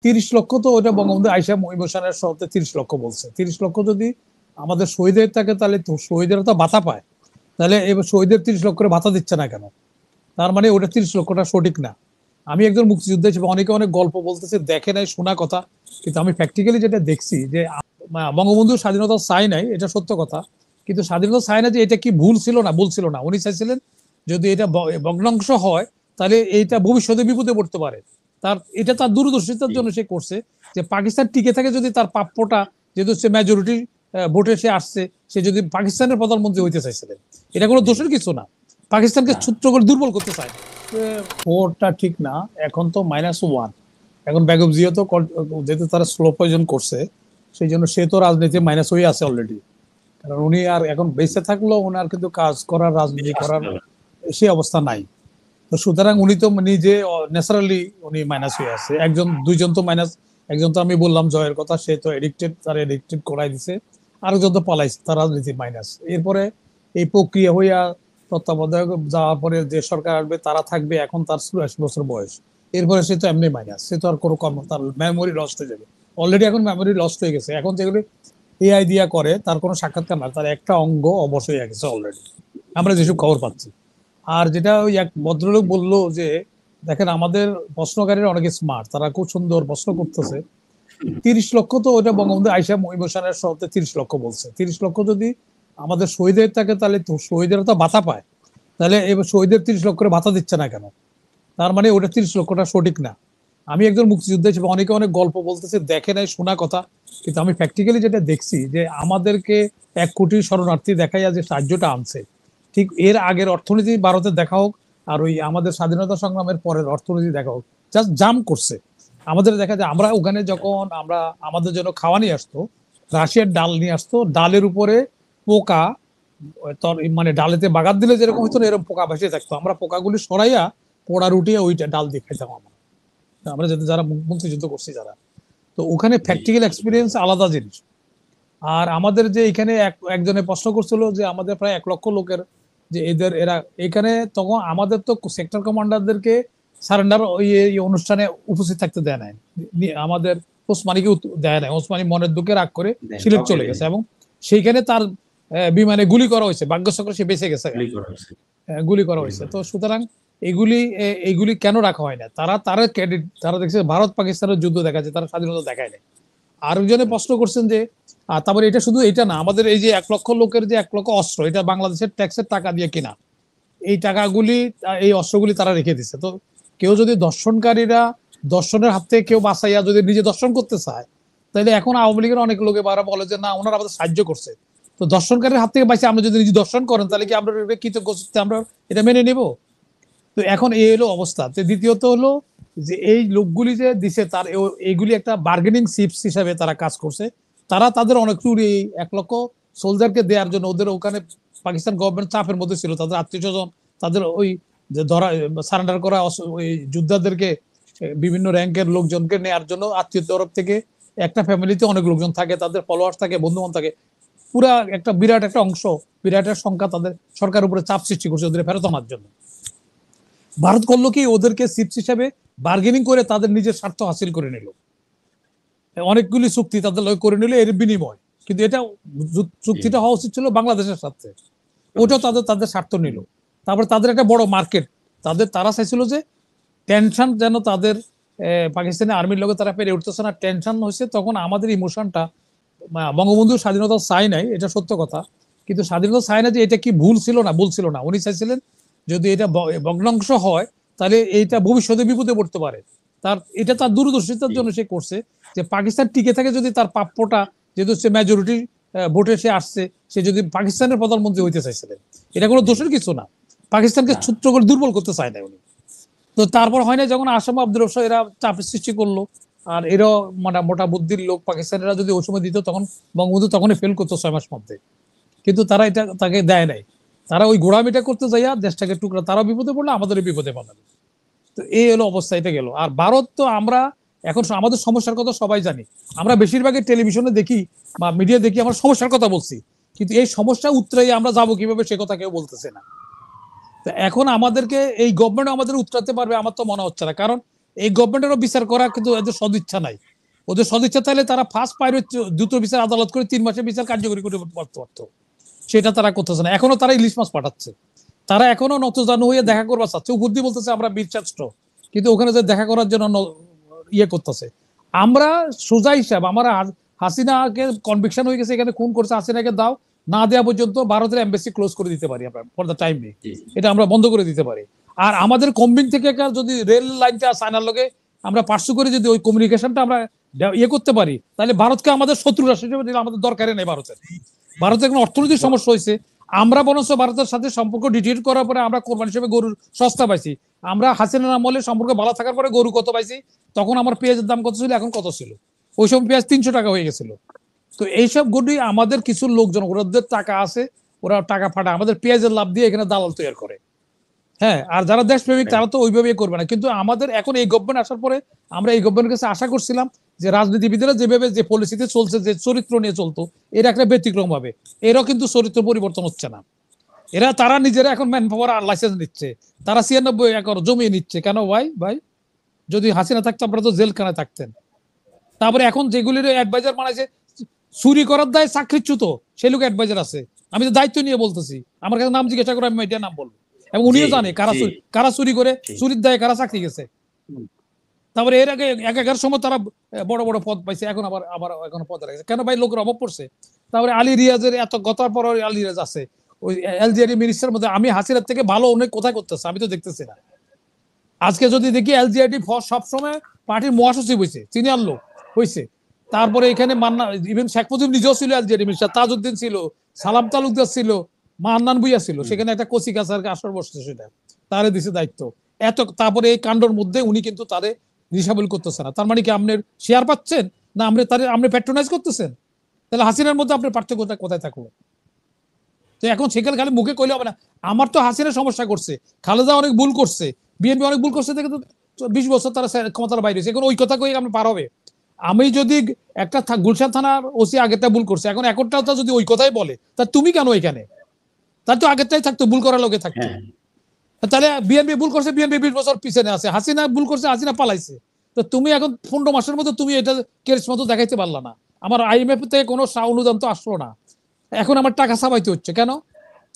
30 লক্ষ তো ওটা বঙ্গবন্ধু আইসা ইমোশনের শর্তে 30 লক্ষ বলছে। 30 লক্ষ যদি আমাদের শহীদের থাকে তাহলে তো শহীদের তো ভাতা পায়, তাহলে এবার শহীদের 30 লক্ষ করে ভাতা দিচ্ছে না কেন? তার মানে ওটা 30 লক্ষটা সঠিক না। আমি একজন মুক্তিযোদ্ধা হিসেবে অনেকে অনেক গল্প বলতেছে, দেখে নাই, শোনা কথা, কিন্তু আমি প্র্যাকটিক্যালি যেটা দেখছি যে বঙ্গবন্ধু স্বাধীনতা চাই নাই, এটা সত্য কথা, কিন্তু স্বাধীনতা চায় না যে এটা কি ভুল ছিল না, ভুল ছিল না। উনি চাইছিলেন যদি এটা ভগ্নাংশ হয় তাহলে এইটা ভবিষ্যতে বিপদে পড়তে পারে। এটা তার দূরদর্শিতার জন্য সে করছে যে পাকিস্তান টিকে থাকে যদি তার প্রাপ্যটা, যেহেতু সে মেজরিটি ভোটে সে আসছে, সে যদি পাকিস্তানের প্রধানমন্ত্রী হইতে চাইছিলেন, এটা কোনো দোষের কিছু না। পাকিস্তানকে ছুট্ট করে দুর্বল করতে চায়। ভোটটা ঠিক না, এখন তো -1। এখন বেগম জিয়া তো যেহেতু তারা স্লো পয়জন করছে, সেই জন্য সে তো রাজনীতি মাইনাস হয়ে আছে অলরেডি। কারণ উনি আর এখন বেঁচে থাকলেও ওনার কিন্তু কাজ করার, রাজনীতি করার সেই অবস্থা নাই। তো সুতরাং উনি তো নিজে ন্যাচারালি উনি মাইনাস হয়ে আছে। একজন দুইজন তো মাইনাস, একজন তো আমি বললাম জয়ের কথা, সে তো এডিক্টেড, তার এডিক্টেড করাই দিছে। আরেকজন তো পালাইছে, তার রাজনীতি মাইনাস। এরপরে এই প্রক্রিয়া হইয়া তত্ত্বাবধায়ক যাওয়ার পরে যে সরকার আসবে তারা থাকবে, এখন তার 84 বছর বয়স। এরপরে সে তো এমনি মাইনাস, সে তো আর কোনো কর্ম, তার মেমোরি লস্ট হয়ে যাবে। অলরেডি এখন মেমোরি লস্ট হয়ে গেছে। এখন যেগুলি এআই দিয়া করে তার কোনো সাক্ষাৎকার না, তার একটা অঙ্গ অবশ হয়ে গেছে অলরেডি, আমরা যেসব খবর পাচ্ছি। আর যেটা ওই এক ভদ্রলোক বললো যে দেখেন আমাদের প্রশ্নকারীরা অনেকে স্মার্ট, তারা খুব সুন্দর প্রশ্ন করতেছে। 30 লক্ষ তো ওটা বঙ্গবন্ধু আইসা ইমোশনের শর্তে 30 লক্ষ বলছে। 30 লক্ষ যদি আমাদের শহীদের থাকে তাহলে তো শহীদের তো ভাতা পায়, তাহলে এবার শহীদের 30 লক্ষ করে ভাতা দিচ্ছে না কেন? তার মানে ওটা 30 লক্ষটা সঠিক না। আমি একজন মুক্তিযোদ্ধা হিসেবে অনেকে অনেক গল্প বলতেছে, দেখে নাই, শোনা কথা, কিন্তু আমি প্র্যাকটিক্যালি যেটা দেখছি যে আমাদেরকে 1 কোটি শরণার্থী দেখাইয়া যে সাহায্যটা আনছে, ঠিক এর আগের অর্থনীতি ভারতের দেখা হোক, আর ওই আমাদের স্বাধীনতা সংগ্রামের পরের অর্থনীতি দেখা হোক, জাস্ট জাম করছে। আমাদের দেখা যায় আমরা ওখানে যখন আমরা আমাদের জন্য খাওয়া নিয়ে আসতো, রাশিয়ার ডাল নিয়ে আসতো, ডালের উপরে পোকা, মানে ডালেতে বাগাত দিলে যেরকম হইতো এরকম পোকা ভেসে থাকতো, আমরা পোকাগুলি সরাইয়া পোড়া রুটি ওইটা ডাল দিয়ে খাইতাম আমরা। আমরা যারা মুক্তিযুদ্ধ করছি যারা, তো ওখানে প্র্যাকটিক্যাল এক্সপিরিয়েন্স আলাদা জিনিস। আর আমাদের যে এখানে একজনে প্রশ্ন করছিল যে আমাদের প্রায় 1 লক্ষ লোকের যে এদের এরা এখানে, তখন আমাদের তো সেক্টর কমান্ডারদেরকে সারেন্ডার ওই অনুষ্ঠানে উপস্থিত থাকতে দেয় নাই। আমাদের ওসমানীকে দেয় নাই, ওসমানী মনের দুঃখে রাগ করে সিলেট চলে গেছে এবং সেইখানে তার বিমানে গুলি করা হয়েছে, ভাগ্যচক্রে সে বেঁচে গেছে, গুলি করা হয়েছে। তো সুতরাং এগুলি কেন রাখা হয় না? তারা ক্রেডিট, তারা দেখছে ভারত পাকিস্তানের যুদ্ধ দেখাচ্ছে, তারা স্বাধীনতা দেখায় নাই। আরেকজনে প্রশ্ন করছেন যে তারপরে এটা শুধু এটা না, আমাদের এই যে 1 লক্ষ লোকের যে 1 লক্ষ অস্ত্র, এটা বাংলাদেশের ট্যাক্সের টাকা দিয়ে কিনা, এই টাকাগুলি, এই অস্ত্রগুলি তারা রেখে দিচ্ছে। তো কেউ যদি দর্শনকারীরা দর্শনের হাত থেকে কেউ বাঁচাইয়া যদি নিজে দর্শন করতে চায়, তাহলে এখন আওয়ামী লীগের অনেক লোকে বারা বলে যে না, ওনারা আমাদের সাহায্য করছে। তো দর্শনকারীর হাত থেকে বাঁচে আমরা যদি নিজে দর্শন করেন, তাহলে কি আমরা কৃতজ্ঞ, আমরা এটা মেনে নেব? তো এখন এই হলো অবস্থা। দ্বিতীয়ত হলো যে এই লোকগুলি যে দিছে, তার এইগুলি একটা বার্গেনিং চিপস হিসাবে তারা কাজ করছে। তারা তাদের অনেক চুরি 1 লক্ষ সোলজারকে দেওয়ার জন্য, ওদের ওখানে পাকিস্তান গভর্নমেন্ট চাপের মধ্যে ছিল, তাদের আত্মীয় স্বজন, তাদের ওই যে ধরা সারেন্ডার করা ওই যোদ্ধাদেরকে, বিভিন্ন র্যাঙ্কের লোকজনকে নেওয়ার জন্য আত্মীয় তরফ থেকে একটা ফ্যামিলিতে অনেক লোকজন থাকে, তাদের ফলোয়ার্স থাকে, বন্ধু বান্ধব থাকে, পুরা একটা বিরাট একটা অংশ, বিরাট একটা সংখ্যা তাদের সরকারের উপরে চাপ সৃষ্টি করছে ওদের ফেরত আনার জন্য। ভারত করলো কি, ওদেরকে চিপস হিসাবে বার্গেনিং করে তাদের নিজের স্বার্থ হাসিল করে নিল, অনেকগুলি চুক্তি তাদের করে নিল এর বিনিময়। কিন্তু এটা চুক্তিটা হওয়া উচিত ছিল বাংলাদেশের সাথে, ওটাও তাদের স্বার্থ নিল। তারপর তাদের একটা বড় মার্কেট, তারা চাইছিল যে টেনশন যেন তাদের পাকিস্তানি আর্মির লোকে তারা পেরে উঠতেছে না, টেনশন হয়েছে। তখন আমাদের ইমোশনটা, বঙ্গবন্ধু স্বাধীনতা চাই নাই, এটা সত্য কথা, কিন্তু স্বাধীনতা চায় না যে এটা কি ভুল ছিল না, ভুল ছিল না। উনি চাইছিলেন যদি এটা ভগ্নাংশ হয় তাহলে এইটা ভবিষ্যতে বিপদে পড়তে পারে। এটা তার দূরদর্শিতার জন্য সে করছে যে পাকিস্তান টিকে থাকে যদি তার প্রাপ্যটা, যেহেতু সে মেজরিটি ভোটে সে আসছে, সে যদি পাকিস্তানের প্রধানমন্ত্রী হইতে চাইছিলেন, এটা কোনো দোষের কিছু না। পাকিস্তানকে ছুট্ট করে দুর্বল করতে চায় না উনি। তো তারপর হয় না, যখন আসাম আব্দুর রফ এরা চাপের সৃষ্টি করলো, আর এরা মানে মোটা বুদ্ধির লোক পাকিস্তানিরা যদি ওই সময় দিত, তখন বঙ্গবন্ধু তখনই ফেল করতো 6 মাস মধ্যে। কিন্তু তারা এটা তাকে দেয় নাই, তারা ওই গোড়ামিটা করতে যাইয়া দেশটাকে টুকরা, তারা বিপদে পড়লো, আমাদের বিপদে পাঠালো। তো এই হলো অবস্থা, এটা গেল। আর ভারত তো আমরা এখন আমাদের সমস্যার কথা সবাই জানি, আমরা বেশিরভাগই টেলিভিশনে দেখি বা মিডিয়া দেখি, আমরা সমস্যার কথা বলছি, কিন্তু এই সমস্যা উত্তরাই আমরা যাবো কিভাবে সে কথা কেউ বলতেছে না। এখন আমাদেরকে এই গভর্নমেন্ট আমাদের উত্তরাতে পারবে আমার তো মনে হচ্ছে না, কারণ এই গভর্নমেন্টেরও বিচার করা কিন্তু এদের সদিচ্ছা নাই। ওদের সদিচ্ছা তাহলে তারা ফার্স্ট প্রাইভেট দ্রুত বিচার আদালত করে 3 মাসের বিচার কার্যকরী করে করতে পারতো, সেটা তারা করতেছে না। এখনো তারা ইলিশ মাছ পাঠাচ্ছে, তারা এখনো নতজানু হয়ে দেখা করবার চাচ্ছে, উপর দিয়ে বলতেছে আমরা বীরশ্রেষ্ঠ, কিন্তু ওখানে যে দেখা করার জন্য ইয়ে করতেছে। আমরা সোজা হিসাব, আমরা হাসিনাকে কনভিকশন হয়ে গেছে এখানে খুন করছে, হাসিনাকে দাও, না দেওয়া পর্যন্ত ভারতের এমবাসি ক্লোজ করে দিতে পারি আমরা ফর দ্য টাইম বি, এটা আমরা বন্ধ করে দিতে পারি। আর আমাদের কম্বিং থেকে যদি রেল লাইনটা চায়নার লগে আমরা পার্সু করে যদি ওই কমিউনিকেশনটা আমরা ইয়ে করতে পারি, তাহলে ভারতকে আমাদের শত্রু রাষ্ট্র হিসেবে দিলে আমাদের দরকারই নেই ভারতের। ভারতের কোনো অর্থনৈতিক সমস্যা হয়েছে, আমরা বরঞ্চ ভারতের সাথে সম্পর্ক ডিটেট করার পরে আমরা কোরবানি হিসেবে গরুর সস্তা পাইছি। আমরা হাসিনার আমলে সম্পর্ক ভালো থাকার পরে গরু কত পাইছি, তখন আমার পেঁয়াজের দাম কত ছিল, এখন কত ছিল, ওই সময় পেঁয়াজ 300 টাকা হয়ে গেছিল। তো এইসব গরুই আমাদের কিছু লোকজন, ওদের টাকা আছে, ওরা টাকা ফাটা আমাদের পেঁয়াজের লাভ দিয়ে এখানে দালাল তৈরি করে। হ্যাঁ, আর যারা দেশপ্রেমিক তারা তো ওইভাবেই করবে না। কিন্তু আমাদের এখন এই গভর্নমেন্ট আসার পরে আমরা এই গভর্নমেন্টের কাছে আশা করছিলাম যে রাজনীতিবিদরা যেভাবে যে পলিসিতে চলছে, যে চরিত্র নিয়ে চলতো, এর একটা ব্যতিক্রম হবে। এরাও কিন্তু চরিত্র পরিবর্তন হচ্ছে না। তারা নিজেরা এখন ম্যান পাওয়ার লাইসেন্স নিচ্ছে, তারা 96 একর জমি নিচ্ছে। কেন ভাই? ভাই যদি হাসিনা থাকতো আপনারা তো জেলখানায় থাকতেন। তারপরে এখন যেগুলির অ্যাডভাইজার বানাইছে, চুরি করার দায় চাকরিচ্যুত সেই লোক অ্যাডভাইজার আছে। আমি তো দায়িত্ব নিয়ে বলতেছি, আমার কাছে নাম জিজ্ঞাসা করে আমি এটা নাম বলবো, এবং উনিও জানে কারা চুরি করে, চুরির দায়ে কারা চাকরি গেছে। তারপরে এর আগে একার সময় তারা বড় বড় পদ পাইছে, এখন আবার আবার এখন পদে রাখছে। কেন ভাই? লোকের অভাব পড়ছে। তারপরে আলী রিয়াজের এত গতার পর আলী রিয়াজ আছে ওই এলজিআরই মিনিস্টার মধ্যে, আমি হাসিনার থেকে ভালো অনেক কোথায় করতেছে আমি তো দেখতেছি না। আজকে যদি দেখি এলজিআরডি সবসময় পার্টির মহাসচিব হয়েছে, সিনিয়র লোক হয়েছে। তারপরে এখানে মান্না, ইভেন শেখ মুজিব নিজেও ছিল এলজিআরডি মিনিস্টার, তাজউদ্দিন ছিল, সালাম তালুকদার ছিল, মান্নান ভুইয়া ছিল, সেখানে একটা কচি কাছার আসর বসছে, সেটা তারে দিছে দায়িত্ব। তারপরে এই কাণ্ডর মধ্যে উনি কিন্তু তারে রিসাবল করতেছে না। তার মানে কি আপনার শেয়ার পাচ্ছেন না আপনি প্যাট্রোনাইজ করতেছেন? তাহলে হাসিনার মধ্যে আপনার পার্থক্যটা কোথায় থাকলো? তো এখন সেখানে খালি মুখে কইলে হবে না। আমার তো হাসিনা সমস্যা করছে, খালেদা অনেক ভুল করছে, বিএনপি অনেক ভুল করছে, দেখে তো 20 বছর তারা ক্ষমতার বাইরে হয়েছে। এখন ওই কথা কই আমরা পার হবে? আমি যদি একটা গুলশান থানার ওসি আগেরটা ভুল করছে, এখন এখনটাও যদি ওই কথাই বলে, তা তুমি কেন এখানে? তার তো আগেরটাই থাকতো, ভুল করার লোকে থাকতো। তাহলে বিএনপি ভুল করছে, বিএনপি 20 বছর পিছনে আছে, হাসিনা ভুল করছে, হাসিনা পালাইছে। তো তুমি এখন 15 মাসের মধ্যে তুমি এটা কেস মতো দেখাইতে পারলা না। আমার আইএমএফ থেকে কোনো অনুদান তো আসলো না, এখন আমার টাকা ছাপাইতে হচ্ছে কেন?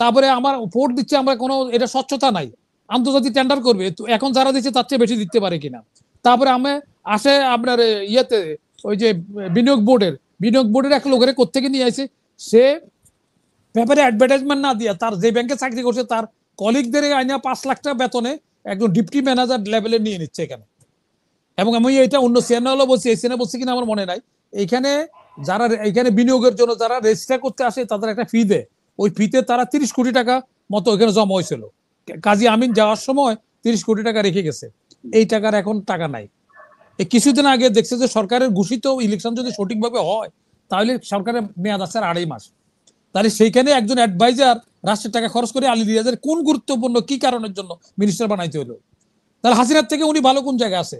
তারপরে আমার ভোট দিচ্ছে, আমরা কোনো এটা স্বচ্ছতা নাই, আন্তর্জাতিক টেন্ডার করবে, এখন যারা দিচ্ছে তার চেয়ে বেশি দিতে পারে কিনা। তারপরে আমি আসে আপনার ইয়েতে ওই যে বিনিয়োগ বোর্ডের এক লোকের কোত্থেকে নিয়ে আসে, সে পেপারে অ্যাডভার্টাইজমেন্ট না দিয়ে তার যে ব্যাংকে চাকরি করছে তার কলিগদের আইনা 5 লাখ টাকা বেতনে একজন ডিপটি ম্যানেজার লেভেলে নিয়ে নিচ্ছে এখানে। এবং আমি এটা অন্য চ্যানেলও বলছি, এই চ্যানেল বলছি কিনা আমার মনে নাই, এইখানে যারা এখানে বিনিয়োগের জন্য যারা রেজিস্টার করতে আসে তাদের একটা ফি দেয়, ওই ফিতে তারা 30 কোটি টাকা মতো এখানে জমা হয়েছিল। কাজী আমিন যাওয়ার সময় 30 কোটি টাকা রেখে গেছে, এই টাকার এখন টাকা নাই। এই কিছুদিন আগে দেখছে যে সরকারের ঘোষিত ইলেকশন যদি সঠিকভাবে হয় তাহলে সরকারের মেয়াদ আছে 2.5 মাস। তাহলে সেইখানে একজন অ্যাডভাইজার রাষ্ট্রের টাকা খরচ করে আলী রিয়াজের কোন গুরুত্বপূর্ণ কি কারণের জন্য মিনিস্টার বানাইতে হলো? তাহলে হাসিনার থেকে উনি ভালো কোন জায়গায় আছে?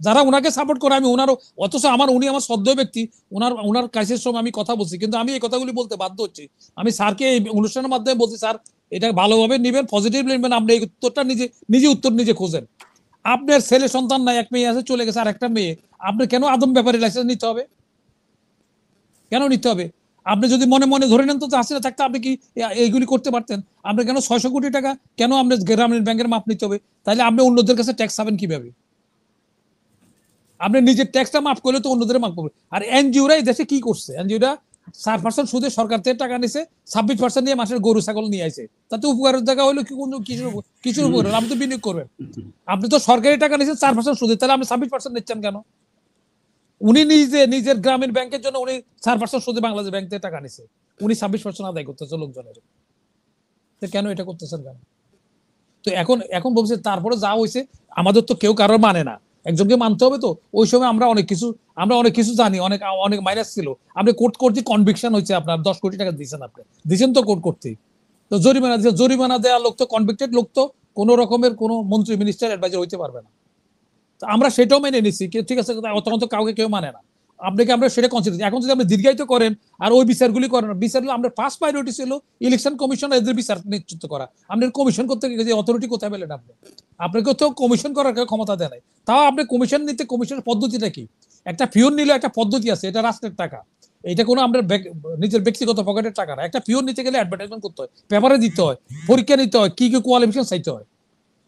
যারা উনাকে সাপোর্ট করে, আমি উনারও, অথচ উনি আমার শ্রদ্ধেয় ব্যক্তি, উনার কাছের সময় আমি কথা বলছি, কিন্তু আমি এই কথাগুলি বলতে বাধ্য হচ্ছি। আমি স্যারকে এই অনুষ্ঠানের মাধ্যমে বলছি, স্যার এটা ভালোভাবে নিবেন, পজিটিভলি নিবেন, আপনি এই উত্তরটা নিজে উত্তর নিজে খোঁজেন। আপনার ছেলে সন্তান নাই, এক মেয়ে আছে চলে গেছে, আর একটা মেয়ে, আপনি কেন আদম ব্যাপারে লাইসেন্স নিতে হবে? কেন নিতে হবে? আপনি যদি মনে মনে ধরে নেন তো হাসিনা থাকতে আপনি কি এইগুলি করতে পারতেন? আপনি কেন 600 কোটি টাকা কেন আপনি গ্রামীণ ব্যাংকের মাপ নিতে হবে? তাহলে আপনি অন্যদের কাছে ট্যাক্স পাবেন কিভাবে? আপনি নিজের ট্যাক্সটা মাফ করলে তো অন্যদের মাফ করবে। আর এনজিওরা এই দেশে কি করছে? এনজিওরা 4% সুদে সরকার থেকে টাকা নিছে, 26% নিয়ে মাসের গরু ছাগল নিয়ে আসে। তাতে উপকারের জায়গা হলো কি? কিছুর উপকার? আপনি তো বিনিয়োগ করবেন। আপনি তো সরকারি টাকা নিছেন 4% সুদে, তাহলে আপনি 26% নিচ্ছেন কেন? উনি নিজের গ্রামীণ ব্যাংকের জন্য উনি 4% সুদে বাংলাদেশ ব্যাংক থেকে টাকা নিছে, উনি 26% আদায় করতেছে লোকজনের। কেন এটা করতেছেন কেন? তো এখন বলছে তারপরে যা হয়েছে আমাদের তো কেউ কারোর মানে না, একজনকে মানতে হবে। তো ওই সময় আমরা অনেক কিছু জানি, অনেক মাইনাস ছিল। আপনি কোর্ট করতে কনভিকশন হয়েছে, আপনার 10 কোটি টাকা দিয়েছেন, আপনি দিয়েছেন তো কোর্ট করতে, তো জরিমানা দিয়েছে, জরিমানা দেওয়া লোক তো কনভিক্টেড লোক, তো কোনো রকমের কোনো মন্ত্রী মিনিস্টার অ্যাডভাইজার হইতে পারবে না। আমরা সেটাও মেনে নিচ্ছি, ঠিক আছে, তখন তো কাউকে কেউ মানে না। আপনাকে আমরা সেটা কনসিডার, এখন যদি আপনি দীর্ঘায়িত করেন আর ওই বিচারগুলি করেন, বিচারগুলো আমরা ফার্স্ট প্রায়োরিটি ছিল ইলেকশন কমিশন এদের বিচার নিশ্চিত করা। আপনার কমিশন করতে গিয়ে অথরিটি কোথায় পেলেন আপনি? আপনাকে তো কমিশন করার ক্ষমতা দেয় নাই। তাও আপনি কমিশন নিতে, কমিশনের পদ্ধতিটা কি? একটা পিওন নিলে একটা পদ্ধতি আছে, এটা রাষ্ট্রের টাকা, এটা কোনো আমরা নিজের ব্যক্তিগত পকেটের টাকা না। একটা পিওন নিতে গেলে অ্যাডভার্টাইজমেন্ট করতে হয়, পেপারে দিতে হয়, পরীক্ষা নিতে হয়, কি কি কোয়ালিফিকেশন চাইতে হয়।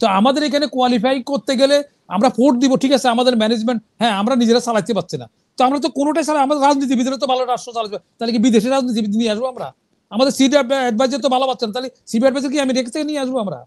তো আমাদের এখানে কোয়ালিফাই করতে গেলে আমরা ভোট দিব, ঠিক আছে, আমাদের ম্যানেজমেন্ট, হ্যাঁ আমরা নিজেরা চালাতে পারছি না, তো আমরা তো কোনোটাই চালাই, আমাদের রাজনীতিবিদরা তো ভালো রাষ্ট্র চালাতে, তাহলে কি বিদেশি রাজনীতিবিদ নিয়ে আসবো আমরা? আমাদের সিট অ্যাডভাইজার তো ভালো পাচ্ছেন, তাহলে সিট অ্যাডভাইজার কি আমি রেখে থেকে নিয়ে আসবো আমরা?